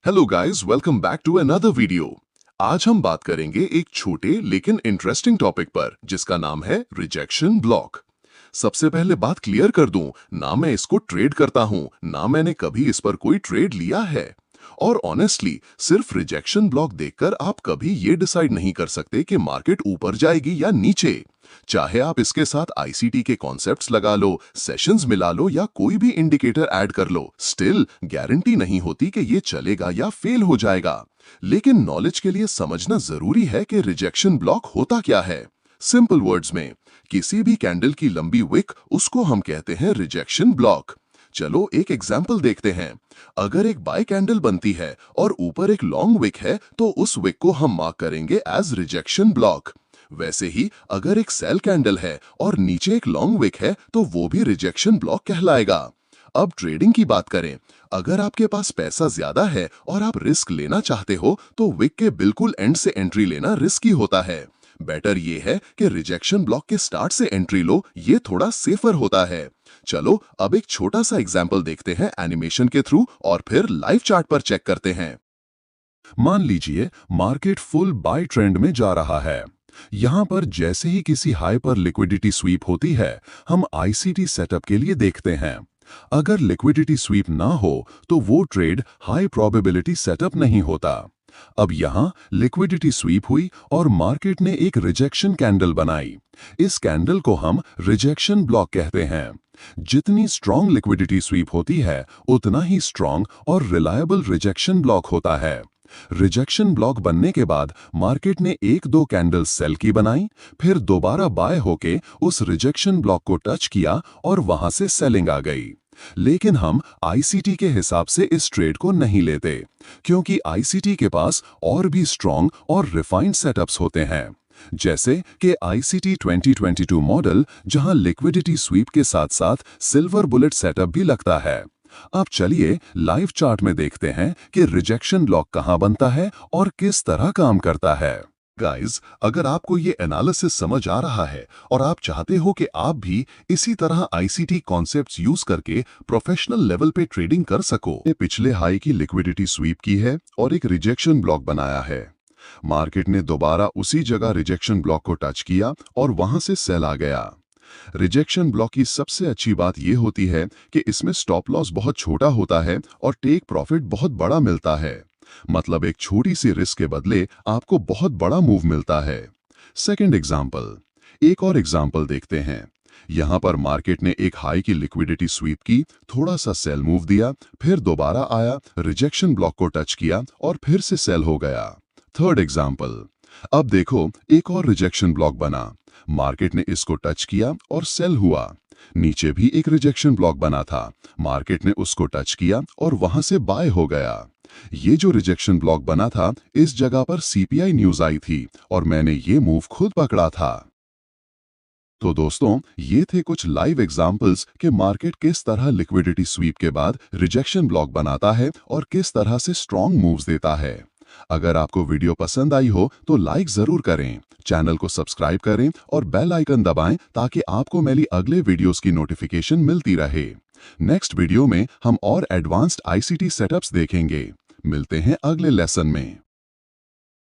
Hello guys, welcome back to another video. आज हम बात करेंगे एक छोटे लेकिन इंटरेस्टिंग टॉपिक पर जिसका नाम है रिजेक्शन ब्लॉक। सबसे पहले बात क्लियर कर दूं, ना मैं इसको ट्रेड करता हूं, ना मैंने कभी इस पर कोई ट्रेड लिया है। और ऑनेस्टली सिर्फ रिजेक्शन ब्लॉक देखकर आप कभी ये डिसाइड नहीं कर सकते कि मार्केट ऊपर जाएगी या नीचे। चाहे आप इसके साथ आईसीटी के कॉन्सेप्ट्स लगा लो, सेशंस मिला लो या कोई भी इंडिकेटर ऐड कर लो, स्टिल गारंटी नहीं होती कि ये चलेगा या फेल हो जाएगा। लेकिन नॉलेज के लिए समझना जरूरी है कि रिजेक्शन ब्लॉक होता क्या है। सिंपल वर्ड्स में, किसी भी कैंडल की लंबी विक, उसको हम कहते हैं रिजेक्शन ब्लॉक। चलो एक एग्जाम्पल देखते हैं। अगर एक बाय कैंडल बनती है और ऊपर एक लॉन्ग विक है तो उस विक को हम मार्क करेंगे एज रिजेक्शन ब्लॉक। वैसे ही अगर एक सेल कैंडल है और नीचे एक लॉन्ग विक है तो वो भी रिजेक्शन ब्लॉक कहलाएगा। अब ट्रेडिंग की बात करें, अगर आपके पास पैसा ज्यादा है और आप रिस्क लेना चाहते हो तो विक के बिल्कुल एंड से एंट्री लेना रिस्की होता है। बेटर ये है कि रिजेक्शन ब्लॉक के स्टार्ट से एंट्री लो, ये थोड़ा सेफर होता है। चलो अब एक छोटा सा एग्जाम्पल देखते हैं एनिमेशन के थ्रू और फिर लाइव चार्ट पर चेक करते हैं। मान लीजिए मार्केट फुल बाय ट्रेंड में जा रहा है। यहां पर जैसे ही किसी हाई पर लिक्विडिटी स्वीप होती है, हम आईसीटी सेटअप के लिए देखते हैं। अगर लिक्विडिटी स्वीप ना हो तो वो ट्रेड हाई प्रोबेबिलिटी सेटअप नहीं होता। अब यहां लिक्विडिटी स्वीप हुई और मार्केट ने एक रिजेक्शन कैंडल बनाई। इस कैंडल को हम रिजेक्शन ब्लॉक कहते हैं। जितनी स्ट्रॉन्ग लिक्विडिटी स्वीप होती है उतना ही स्ट्रॉन्ग और रिलायबल रिजेक्शन ब्लॉक होता है। रिजेक्शन ब्लॉक बनने के बाद मार्केट ने एक दो कैंडल सेल की बनाई, फिर दोबारा बाय होके उस रिजेक्शन ब्लॉक को टच किया और वहां से सेलिंग आ गई। लेकिन हम आईसीटी के हिसाब से इस ट्रेड को नहीं लेते, क्योंकि आईसीटी के पास और भी स्ट्रॉन्ग और रिफाइंड सेटअप्स होते हैं, जैसे कि आईसीटी 2022 मॉडल, जहां लिक्विडिटी स्वीप के साथ साथ सिल्वर बुलेट सेटअप भी लगता है। अब चलिए लाइव चार्ट में देखते हैं कि रिजेक्शन ब्लॉक कहां बनता है और किस तरह काम करता है। गाइस, अगर आपको ये एनालिसिस समझ आ रहा है और आप चाहते हो कि आप भी इसी तरह आईसीटी कॉन्सेप्ट्स यूज करके प्रोफेशनल लेवल पे ट्रेडिंग कर सको, पिछले हाई की लिक्विडिटी स्वीप की है और एक रिजेक्शन ब्लॉक बनाया है। मार्केट ने दोबारा उसी जगह रिजेक्शन ब्लॉक को टच किया और वहां से सेल आ गया। रिजेक्शन ब्लॉक की सबसे अच्छी बात यह होती है कि इसमें स्टॉप लॉस बहुत छोटा होता है और टेक प्रॉफिट बहुत बड़ा मिलता है। मतलब एक छोटी सी रिस्क के बदले आपको बहुत बड़ा मूव मिलता है। सेकंड एग्जांपल, एक और एग्जांपल देखते हैं। यहां पर मार्केट ने एक हाई की लिक्विडिटी स्वीप की, थोड़ा सा सेल मूव दिया, फिर दोबारा आया, रिजेक्शन ब्लॉक को टच किया और फिर से सेल हो गया। थर्ड एग्जांपल, अब देखो एक और रिजेक्शन ब्लॉक बना, मार्केट ने इसको टच किया और सेल हुआ। नीचे भी एक रिजेक्शन ब्लॉक बना था, मार्केट ने उसको टच किया और वहां से बाय हो गया। ये जो रिजेक्शन ब्लॉक बना था, इस जगह पर सीपीआई न्यूज आई थी और मैंने ये मूव खुद पकड़ा था। तो दोस्तों, ये थे कुछ लाइव एग्जांपल्स कि मार्केट किस तरह लिक्विडिटी स्वीप के बाद रिजेक्शन ब्लॉक बनाता है और किस तरह से स्ट्रॉन्ग मूव्स देता है। अगर आपको वीडियो पसंद आई हो तो लाइक जरूर करें, चैनल को सब्सक्राइब करें और बेल आइकन दबाएं ताकि आपको मेरी अगले वीडियोस की नोटिफिकेशन मिलती रहे। नेक्स्ट वीडियो में हम और एडवांस्ड आईसीटी सेटअप्स देखेंगे। मिलते हैं अगले लेसन में।